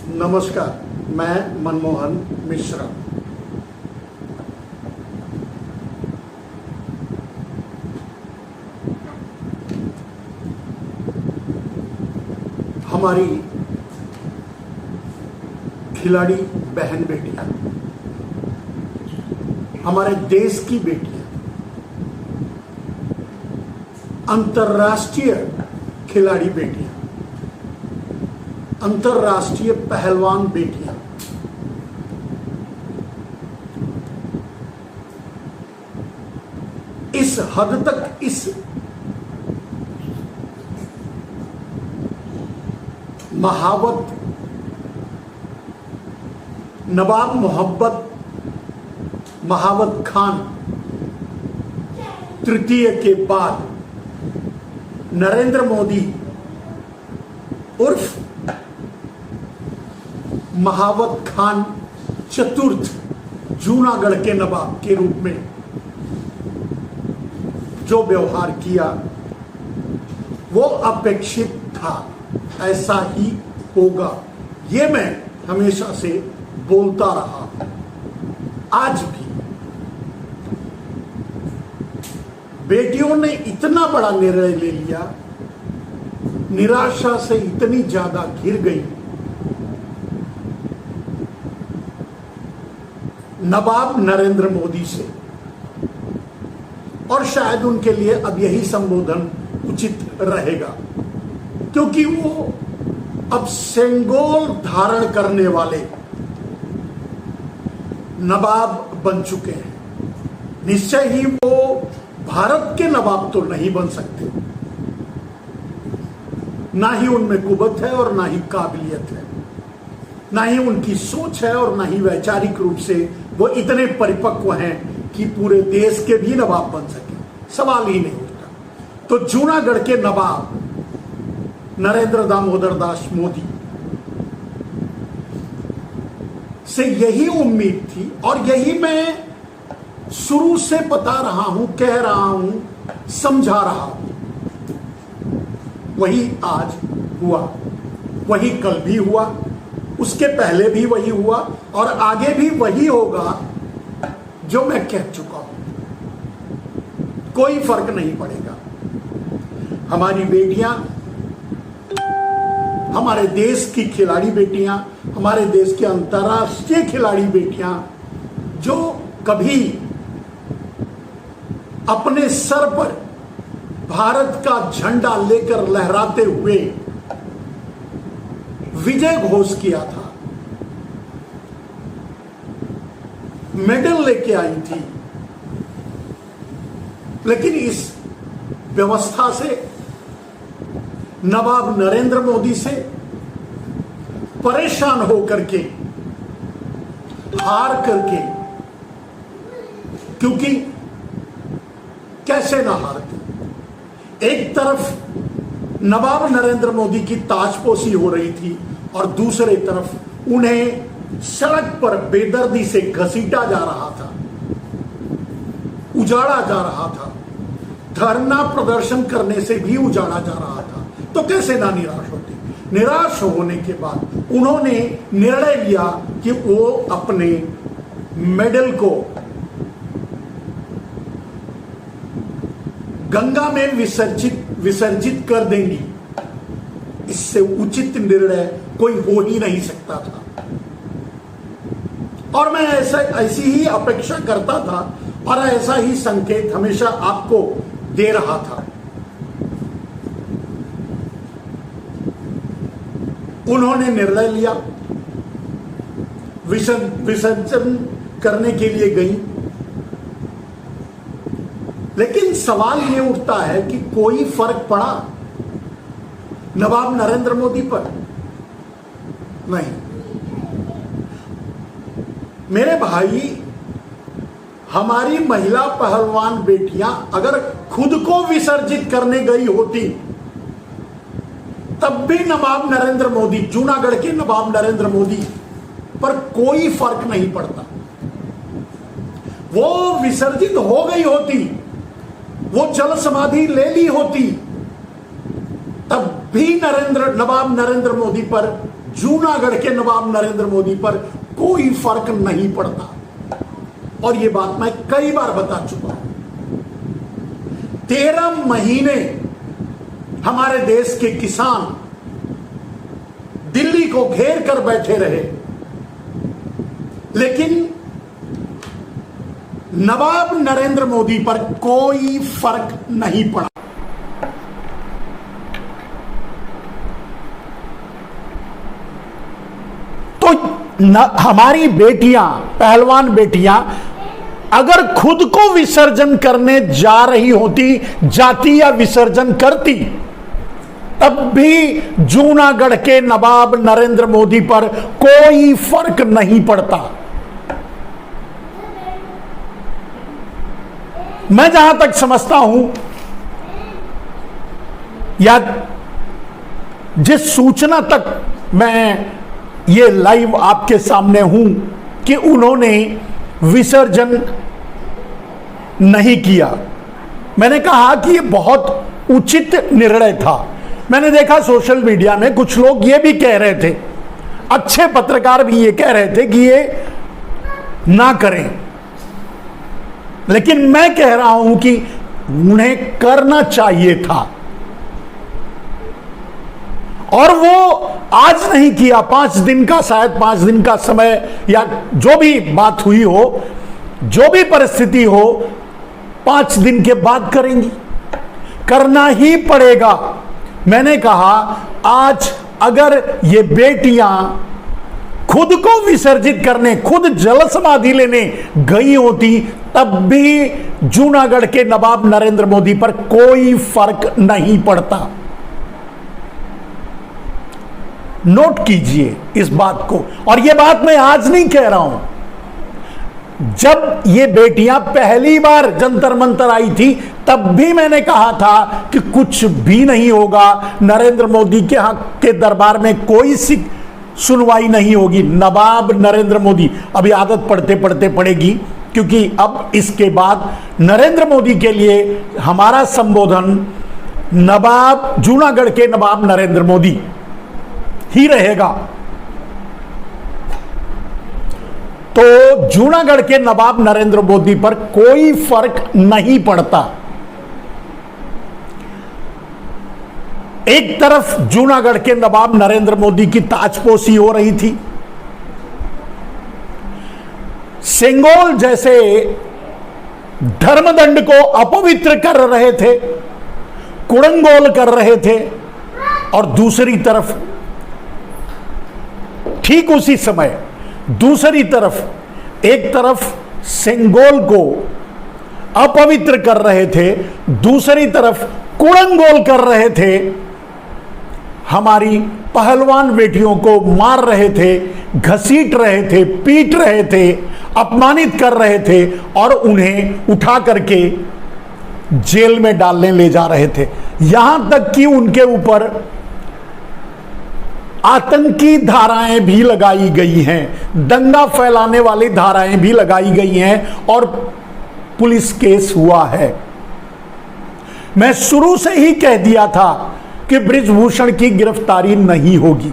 नमस्कार, मैं मनमोहन मिश्रा। हमारी खिलाड़ी बहन बेटियां, हमारे देश की बेटियां, अंतर्राष्ट्रीय खिलाड़ी बेटियां, अंतर्राष्ट्रीय पहलवान बेटियां इस हद तक इस महावत नवाब महावत खान तृतीय के बाद नरेंद्र मोदी उर्फ महावत खान चतुर्थ जूनागढ़ के नवाब के रूप में जो व्यवहार किया वो अपेक्षित था, ऐसा ही होगा, ये मैं हमेशा से बोलता रहा। आज भी बेटियों ने इतना बड़ा निर्णय ले लिया, निराशा से इतनी ज्यादा घिर गई। नवाब नरेंद्र मोदी से, और शायद उनके लिए अब यही संबोधन उचित रहेगा, क्योंकि वो अब सेंगोल धारण करने वाले नवाब बन चुके हैं। निश्चय ही वो भारत के नवाब तो नहीं बन सकते, ना ही उनमें कुवत है और ना ही काबिलियत है, ना ही उनकी सोच है और ना ही वैचारिक रूप से वो इतने परिपक्व हैं कि पूरे देश के भी नवाब बन सके, सवाल ही नहीं उठता। तो जूनागढ़ के नवाब नरेंद्र दामोदर दास मोदी से यही उम्मीद थी, और यही मैं शुरू से बता रहा हूं, कह रहा हूं, समझा रहा हूं। वही आज हुआ, वही कल भी हुआ, उसके पहले भी वही हुआ, और आगे भी वही होगा जो मैं कह चुका हूं। कोई फर्क नहीं पड़ेगा। हमारी बेटियां, हमारे देश की खिलाड़ी बेटियां, हमारे देश की अंतर्राष्ट्रीय खिलाड़ी बेटियां जो कभी अपने सर पर भारत का झंडा लेकर लहराते हुए विजय घोष किया था, मेडल लेके आई थी, लेकिन इस व्यवस्था से, नवाब नरेंद्र मोदी से परेशान होकर के, हार करके, क्योंकि कैसे ना हारते। एक तरफ नवाब नरेंद्र मोदी की ताजपोशी हो रही थी और दूसरी तरफ उन्हें सड़क पर बेदर्दी से घसीटा जा रहा था, उजाड़ा जा रहा था, धरना प्रदर्शन करने से भी उजाड़ा जा रहा था। तो कैसे ना निराश होते। निराश होने के बाद उन्होंने निर्णय लिया कि वो अपने मेडल को गंगा में विसर्जित कर देंगी। इससे उचित निर्णय कोई हो ही नहीं सकता था, और मैं ऐसी ही अपेक्षा करता था और ऐसा ही संकेत हमेशा आपको दे रहा था। उन्होंने निर्णय लिया, विसर्जन करने के लिए गई, लेकिन सवाल यह उठता है कि कोई फर्क पड़ा नवाब नरेंद्र मोदी पर? नहीं। मेरे भाई, हमारी महिला पहलवान बेटियां अगर खुद को विसर्जित करने गई होती तब भी नवाब नरेंद्र मोदी, जूनागढ़ के नवाब नरेंद्र मोदी पर कोई फर्क नहीं पड़ता। वो विसर्जित हो गई होती, वो जल समाधि ले ली होती, तब भी नवाब नरेंद्र मोदी पर जूनागढ़ के नवाब नरेंद्र मोदी पर कोई फर्क नहीं पड़ता। और यह बात मैं कई बार बता चुका हूं। 13 महीने हमारे देश के किसान दिल्ली को घेर कर बैठे रहे, लेकिन नवाब नरेंद्र मोदी पर कोई फर्क नहीं पड़ा। तो हमारी बेटियां, पहलवान बेटियां अगर खुद को विसर्जन करने जा रही होती, जाती या विसर्जन करती, तब भी जूनागढ़ के नवाब नरेंद्र मोदी पर कोई फर्क नहीं पड़ता। मैं जहां तक समझता हूं या जिस सूचना तक मैं ये लाइव आपके सामने हूं कि उन्होंने विसर्जन नहीं किया, मैंने कहा कि ये बहुत उचित निर्णय था। मैंने देखा सोशल मीडिया में कुछ लोग ये भी कह रहे थे, अच्छे पत्रकार भी ये कह रहे थे कि ये ना करें, लेकिन मैं कह रहा हूं कि उन्हें करना चाहिए था। और वो आज नहीं किया, 5 दिन का, शायद 5 दिन का समय या जो भी बात हुई हो, जो भी परिस्थिति हो, 5 दिन के बाद करेंगी, करना ही पड़ेगा। मैंने कहा आज अगर ये बेटियां खुद को विसर्जित करने, खुद जल समाधि लेने गई होती, तब भी जूनागढ़ के नवाब नरेंद्र मोदी पर कोई फर्क नहीं पड़ता। नोट कीजिए इस बात को। और यह बात मैं आज नहीं कह रहा हूं, जब ये बेटियां पहली बार जंतर मंतर आई थी, तब भी मैंने कहा था कि कुछ भी नहीं होगा, नरेंद्र मोदी के हक के दरबार में कोई सुनवाई नहीं होगी। नवाब नरेंद्र मोदी, अभी आदत पढ़ते पढ़ते पड़ेगी, क्योंकि अब इसके बाद नरेंद्र मोदी के लिए हमारा संबोधन नवाब, जूनागढ़ के नवाब नरेंद्र मोदी ही रहेगा। तो जूनागढ़ के नवाब नरेंद्र मोदी पर कोई फर्क नहीं पड़ता। एक तरफ जूनागढ़ के नवाब नरेंद्र मोदी की ताजपोशी हो रही थी, सेंगोल जैसे धर्मदंड को अपवित्र कर रहे थे, कुड़ंगोल कर रहे थे, और दूसरी तरफ ठीक उसी समय दूसरी तरफ, एक तरफ सेंगोल को अपवित्र कर रहे थे, दूसरी तरफ कुड़ंगोल कर रहे थे, हमारी पहलवान बेटियों को मार रहे थे, घसीट रहे थे, पीट रहे थे, अपमानित कर रहे थे और उन्हें उठा करके जेल में डालने ले जा रहे थे। यहां तक कि उनके ऊपर आतंकी धाराएं भी लगाई गई हैं, दंगा फैलाने वाली धाराएं भी लगाई गई हैं और पुलिस केस हुआ है। मैं शुरू से ही कह दिया था कि बृजभूषण की गिरफ्तारी नहीं होगी,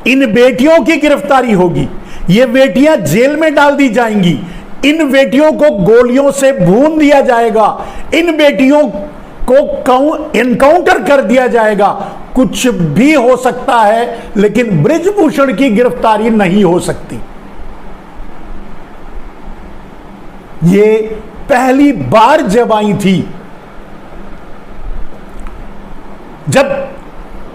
इन बेटियों की गिरफ्तारी होगी। ये बेटियां जेल में डाल दी जाएंगी, इन बेटियों को गोलियों से भून दिया जाएगा, इन बेटियों को एनकाउंटर कर दिया जाएगा। कुछ भी हो सकता है, लेकिन बृजभूषण की गिरफ्तारी नहीं हो सकती। ये पहली बार जब आई थी, जब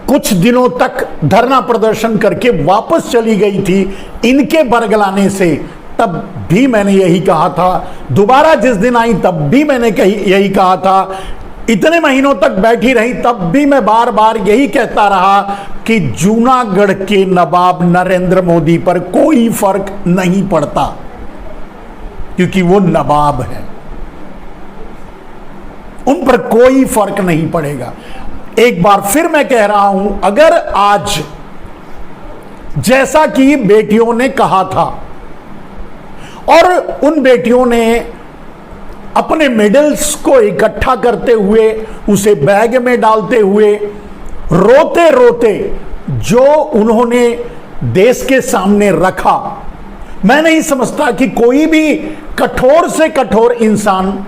कुछ दिनों तक धरना प्रदर्शन करके वापस चली गई थी इनके बरगलाने से, तब भी मैंने यही कहा था। दोबारा जिस दिन आई तब भी मैंने यही कहा था। इतने महीनों तक बैठी रही तब भी मैं बार बार यही कहता रहा कि जूनागढ़ के नवाब नरेंद्र मोदी पर कोई फर्क नहीं पड़ता, क्योंकि वो नवाब है, उन पर कोई फर्क नहीं पड़ेगा। एक बार फिर मैं कह रहा हूं, अगर आज जैसा कि बेटियों ने कहा था और उन बेटियों ने अपने मेडल्स को इकट्ठा करते हुए, उसे बैग में डालते हुए, रोते रोते जो उन्होंने देश के सामने रखा, मैं नहीं समझता कि कोई भी कठोर से कठोर इंसान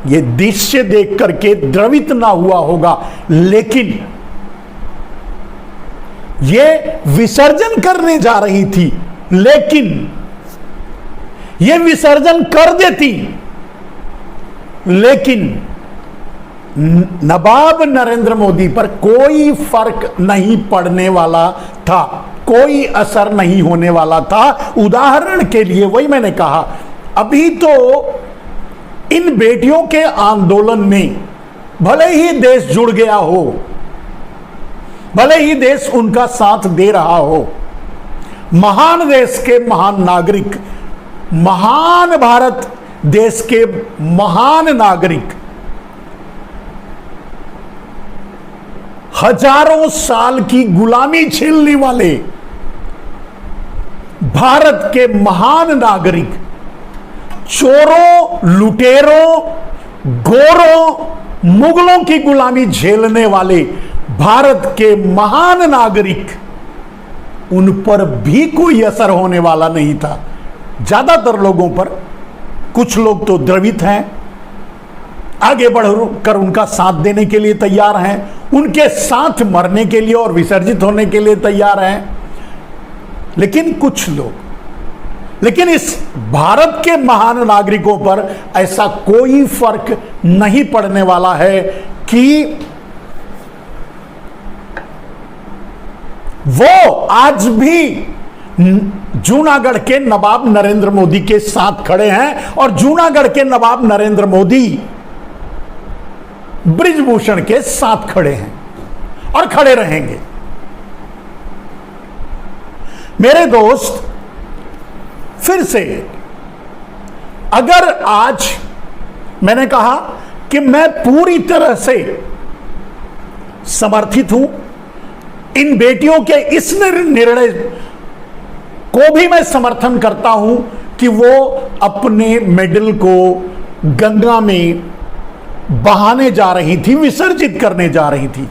ये दृश्य देख करके द्रवित ना हुआ होगा। लेकिन ये विसर्जन करने जा रही थी, लेकिन ये विसर्जन कर देती, लेकिन नवाब नरेंद्र मोदी पर कोई फर्क नहीं पड़ने वाला था, कोई असर नहीं होने वाला था। उदाहरण के लिए वही मैंने कहा, अभी तो इन बेटियों के आंदोलन में भले ही देश जुड़ गया हो, भले ही देश उनका साथ दे रहा हो, महान देश के महान नागरिक, महान भारत देश के महान नागरिक, हजारों साल की गुलामी झेलने वाले भारत के महान नागरिक, चोरों, लुटेरों, गोरों, मुगलों की गुलामी झेलने वाले भारत के महान नागरिक, उन पर भी कोई असर होने वाला नहीं था। ज्यादातर लोगों पर, कुछ लोग तो द्रवित हैं, आगे बढ़कर उनका साथ देने के लिए तैयार हैं, उनके साथ मरने के लिए और विसर्जित होने के लिए तैयार हैं। लेकिन कुछ लोग, लेकिन इस भारत के महान नागरिकों पर ऐसा कोई फर्क नहीं पड़ने वाला है कि वो आज भी जूनागढ़ के नवाब नरेंद्र मोदी के साथ खड़े हैं और जूनागढ़ के नवाब नरेंद्र मोदी बृजभूषण के साथ खड़े हैं और खड़े रहेंगे। मेरे दोस्त, फिर से अगर आज मैंने कहा कि मैं पूरी तरह से समर्थित हूं, इन बेटियों के इस निर्णय को भी मैं समर्थन करता हूं कि वो अपने मेडल को गंगा में बहाने जा रही थी, विसर्जित करने जा रही थी।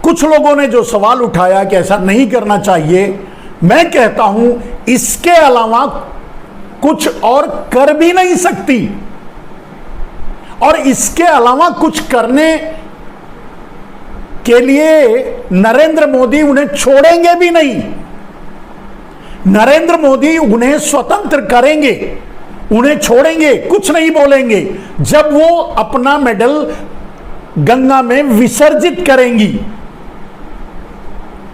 कुछ लोगों ने जो सवाल उठाया कि ऐसा नहीं करना चाहिए, मैं कहता हूं इसके अलावा कुछ और कर भी नहीं सकती, और इसके अलावा कुछ करने के लिए नरेंद्र मोदी उन्हें छोड़ेंगे भी नहीं। नरेंद्र मोदी उन्हें स्वतंत्र करेंगे, उन्हें छोड़ेंगे, कुछ नहीं बोलेंगे जब वो अपना मेडल गंगा में विसर्जित करेंगी।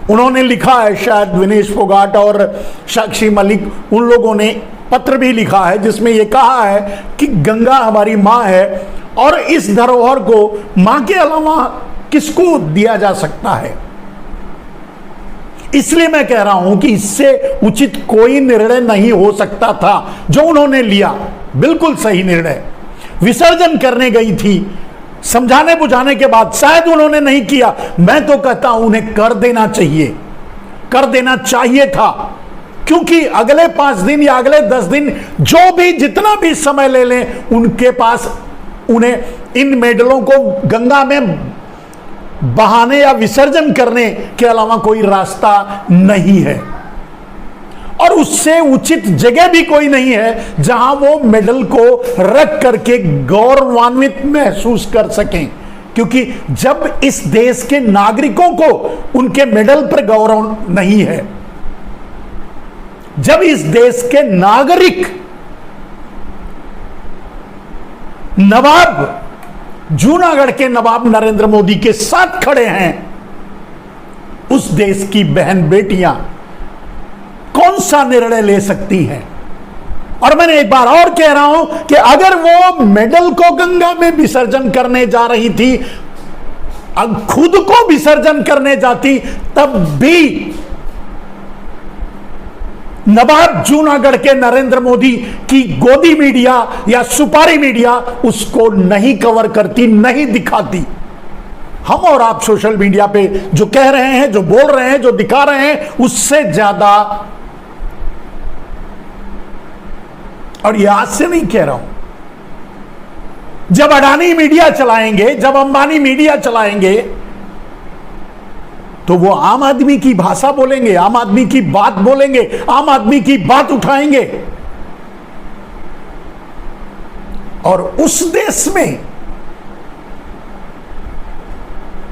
उन्होंने लिखा है, शायद विनेश फोगाट और साक्षी मलिक, उन लोगों ने पत्र भी लिखा है जिसमें यह कहा है कि गंगा हमारी मां है और इस धरोहर को मां के अलावा किसको दिया जा सकता है। इसलिए मैं कह रहा हूं कि इससे उचित कोई निर्णय नहीं हो सकता था जो उन्होंने लिया। बिल्कुल सही निर्णय, विसर्जन करने गई थी, समझाने बुझाने के बाद शायद उन्होंने नहीं किया। मैं तो कहता हूं उन्हें कर देना चाहिए, कर देना चाहिए था, क्योंकि अगले 5 दिन या अगले 10 दिन जो भी जितना भी समय ले लें, उनके पास उन्हें इन मेडलों को गंगा में बहाने या विसर्जन करने के अलावा कोई रास्ता नहीं है, और उससे उचित जगह भी कोई नहीं है जहां वो मेडल को रख करके गौरवान्वित महसूस कर सकें। क्योंकि जब इस देश के नागरिकों को उनके मेडल पर गौरव नहीं है, जब इस देश के नागरिक नवाब, जूनागढ़ के नवाब नरेंद्र मोदी के साथ खड़े हैं, उस देश की बहन बेटियां कौन सा निर्णय ले सकती हैं। और मैंने एक बार और कह रहा हूं कि अगर वो मेडल को गंगा में विसर्जन करने जा रही थी, अब खुद को विसर्जन करने जाती, तब भी नवाब जूनागढ़ के नरेंद्र मोदी की गोदी मीडिया या सुपारी मीडिया उसको नहीं कवर करती, नहीं दिखाती। हम और आप सोशल मीडिया पे जो कह रहे हैं, जो बोल रहे हैं, जो दिखा रहे हैं, उससे ज्यादा, और ये आज से नहीं कह रहा हूं, जब अडानी मीडिया चलाएंगे, जब अंबानी मीडिया चलाएंगे, तो वो आम आदमी की भाषा बोलेंगे, आम आदमी की बात बोलेंगे, आम आदमी की बात उठाएंगे। और उस देश में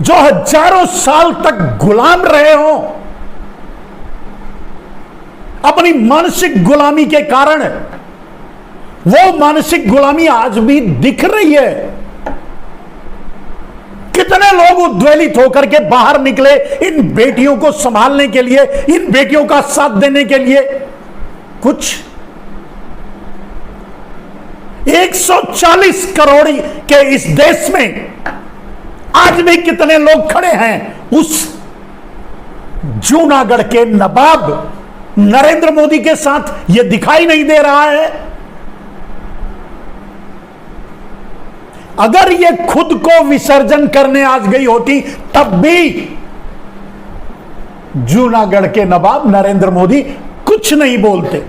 जो हजारों साल तक गुलाम रहे हो, अपनी मानसिक गुलामी के कारण, वो मानसिक गुलामी आज भी दिख रही है। कितने लोग उद्वेलित होकर के बाहर निकले इन बेटियों को संभालने के लिए, इन बेटियों का साथ देने के लिए। कुछ 140 करोड़ के इस देश में आज भी कितने लोग खड़े हैं उस जूनागढ़ के नवाब नरेंद्र मोदी के साथ? यह दिखाई नहीं दे रहा है। अगर ये खुद को विसर्जन करने आज गई होती तब भी जूनागढ़ के नवाब नरेंद्र मोदी कुछ नहीं बोलते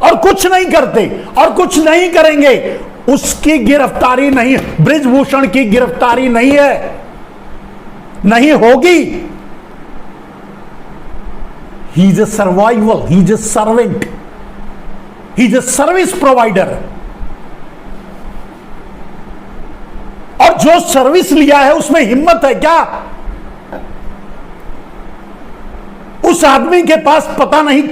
और कुछ नहीं करते और कुछ नहीं करेंगे। उसकी गिरफ्तारी नहीं, बृजभूषण की गिरफ्तारी नहीं है, नहीं होगी। He is a survival, he is a servant, he is a service provider. और जो सर्विस लिया है उसमें हिम्मत है क्या? उस आदमी के पास पता नहीं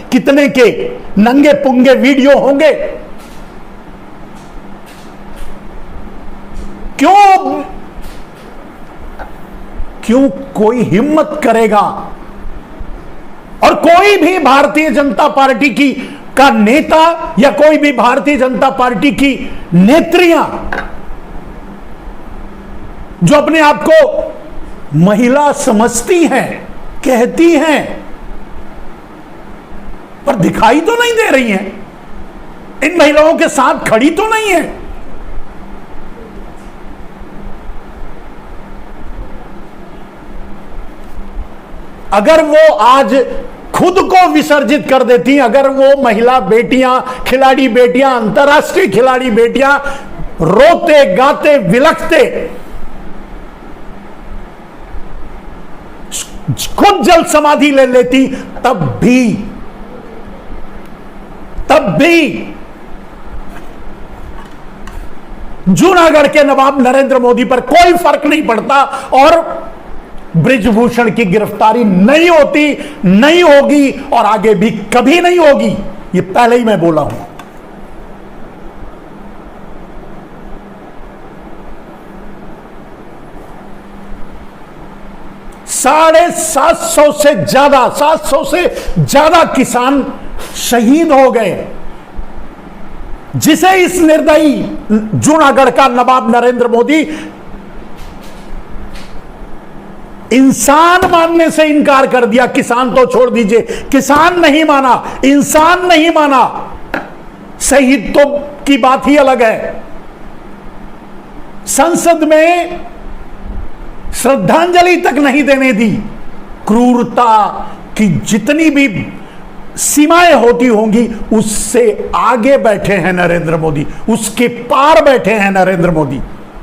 कितने के नंगे पुंगे वीडियो होंगे। क्यों कोई हिम्मत करेगा? और कोई भी भारतीय जनता पार्टी का नेता या कोई भी भारतीय जनता पार्टी की नेत्रियां जो अपने आप को महिला समझती हैं, कहती हैं, पर दिखाई तो नहीं दे रही हैं, इन महिलाओं के साथ खड़ी तो नहीं है। अगर वो आज खुद को विसर्जित कर देती, अगर वो महिला बेटियां, खिलाड़ी बेटियां, अंतर्राष्ट्रीय खिलाड़ी बेटियां रोते गाते विलखते खुद जल समाधि ले लेती, तब भी जूनागढ़ के नवाब नरेंद्र मोदी पर कोई फर्क नहीं पड़ता और बृजभूषण की गिरफ्तारी नहीं होती, नहीं होगी और आगे भी कभी नहीं होगी। ये पहले ही मैं बोला हूं। $750 से ज्यादा किसान शहीद हो गए, जिसे इस निर्दयी जूनागढ़ का नवाब नरेंद्र मोदी इंसान मानने से इनकार कर दिया। किसान तो छोड़ दीजिए, किसान नहीं माना, इंसान नहीं माना, शहीद तो की बात ही अलग है। संसद में श्रद्धांजलि तक नहीं देने दी। क्रूरता की जितनी भी सीमाएं होती होंगी उससे आगे बैठे हैं नरेंद्र मोदी, उसके पार बैठे हैं नरेंद्र मोदी,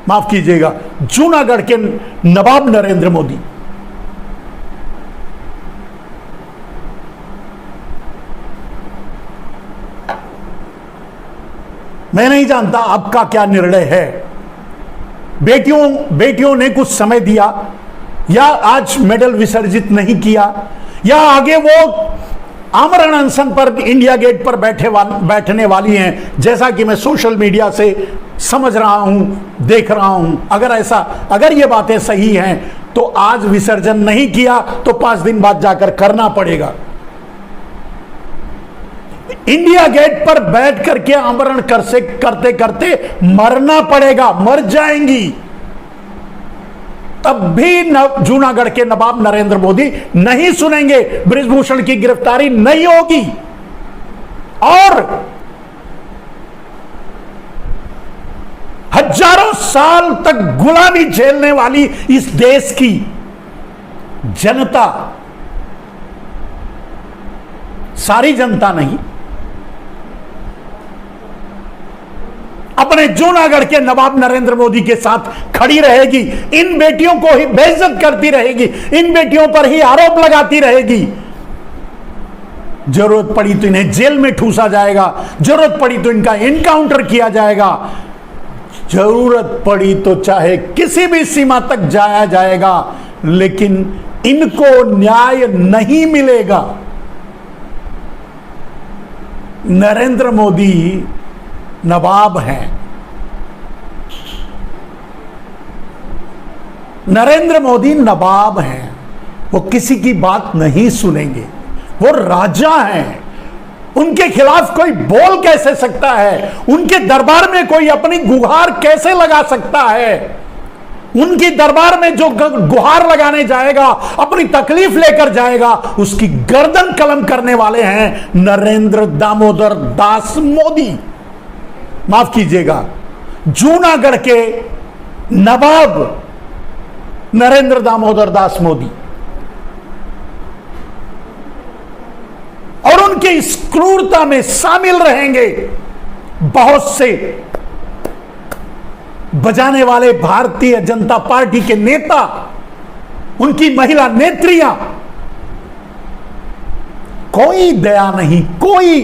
माफ कीजिएगा, जूनागढ़ के नवाब नरेंद्र मोदी। मैं नहीं जानता आपका क्या निर्णय है। बेटियों ने कुछ समय दिया या आज मेडल विसर्जित नहीं किया या आगे वो आमरण अनशन पर इंडिया गेट पर बैठने वाली हैं, जैसा कि मैं सोशल मीडिया से समझ रहा हूं, देख रहा हूं। अगर ये बातें सही हैं तो आज विसर्जन नहीं किया तो 5 दिन बाद जाकर करना पड़ेगा। इंडिया गेट पर बैठ करके आमरण करते करते मरना पड़ेगा, मर जाएंगी। तब भी जूनागढ़ के नवाब नरेंद्र मोदी नहीं सुनेंगे, बृजभूषण की गिरफ्तारी नहीं होगी। और हजारों साल तक गुलामी झेलने वाली इस देश की जनता, सारी जनता नहीं, अपने अपने जूनागढ़ के नवाब नरेंद्र मोदी के साथ खड़ी रहेगी, इन बेटियों को ही बेइज्जत करती रहेगी, इन बेटियों पर ही आरोप लगाती रहेगी। जरूरत पड़ी तो इन्हें जेल में ठूसा जाएगा, जरूरत पड़ी तो इनका एनकाउंटर किया जाएगा, जरूरत पड़ी तो चाहे किसी भी सीमा तक जाया जाएगा, लेकिन इनको न्याय नहीं मिलेगा। नरेंद्र मोदी नवाब हैं, नरेंद्र मोदी नवाब हैं, वो किसी की बात नहीं सुनेंगे, वो राजा हैं। उनके खिलाफ कोई बोल कैसे सकता है, उनके दरबार में कोई अपनी गुहार कैसे लगा सकता है? उनकी दरबार में जो गुहार लगाने जाएगा, अपनी तकलीफ लेकर जाएगा, उसकी गर्दन कलम करने वाले हैं नरेंद्र दामोदर दास मोदी। माफ कीजिएगा, जूनागढ़ के नवाब नरेंद्र दामोदर दास मोदी। और उनके इस क्रूरता में शामिल रहेंगे बहुत से बजाने वाले भारतीय जनता पार्टी के नेता, उनकी महिला नेत्रियां। कोई दया नहीं, कोई।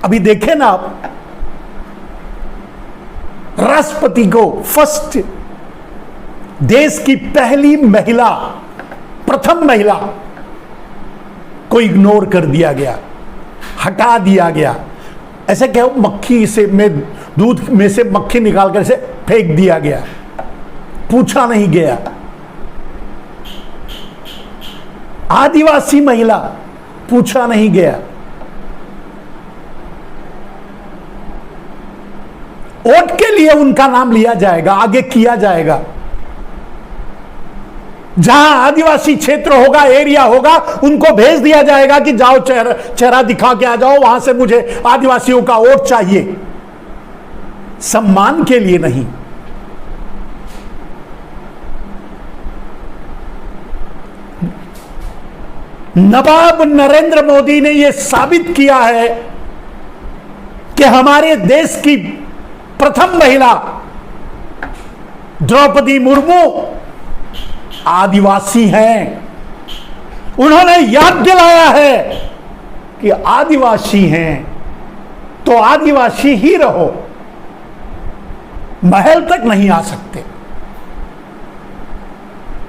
अभी देखें ना आप, राष्ट्रपति को फर्स्ट, देश की पहली महिला, प्रथम महिला को इग्नोर कर दिया गया, हटा दिया गया। ऐसे क्या मक्खी से में दूध में से मक्खी निकालकर से फेंक दिया गया, पूछा नहीं गया। आदिवासी महिला, पूछा नहीं गया। वोट के लिए उनका नाम लिया जाएगा, आगे किया जाएगा। जहां आदिवासी क्षेत्र होगा, एरिया होगा, उनको भेज दिया जाएगा कि जाओ चेहरा दिखा के आ जाओ, वहां से मुझे आदिवासियों का वोट चाहिए। सम्मान के लिए नहीं। नवाब नरेंद्र मोदी ने यह साबित किया है कि हमारे देश की प्रथम महिला द्रौपदी मुर्मू आदिवासी हैं। उन्होंने याद दिलाया है कि आदिवासी हैं तो आदिवासी ही रहो, महल तक नहीं आ सकते।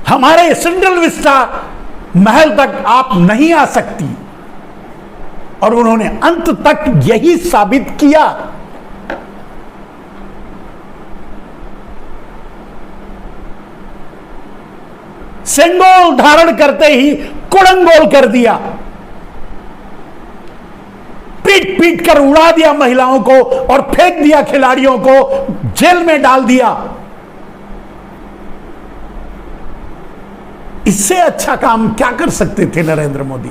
हमारे सेंट्रल विस्टा महल तक आप नहीं आ सकती। और उन्होंने अंत तक यही साबित किया। सेंगोल धारण करते ही कुड़ंगोल कर दिया, पीट पीट कर उड़ा दिया महिलाओं को और फेंक दिया खिलाड़ियों को, जेल में डाल दिया। इससे अच्छा काम क्या कर सकते थे नरेंद्र मोदी?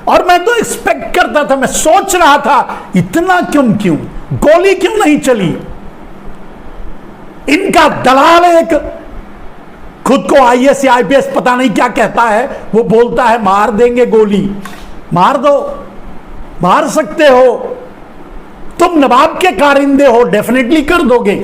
और मैं तो एक्सपेक्ट करता था, मैं सोच रहा था इतना क्यों गोली क्यों नहीं चली? इनका दलाल एक खुद को आईएएस या आईपीएस पता नहीं क्या कहता है, वो बोलता है मार देंगे गोली। मार दो, मार सकते हो, तुम नवाब के कारिंदे हो, डेफिनेटली कर दोगे।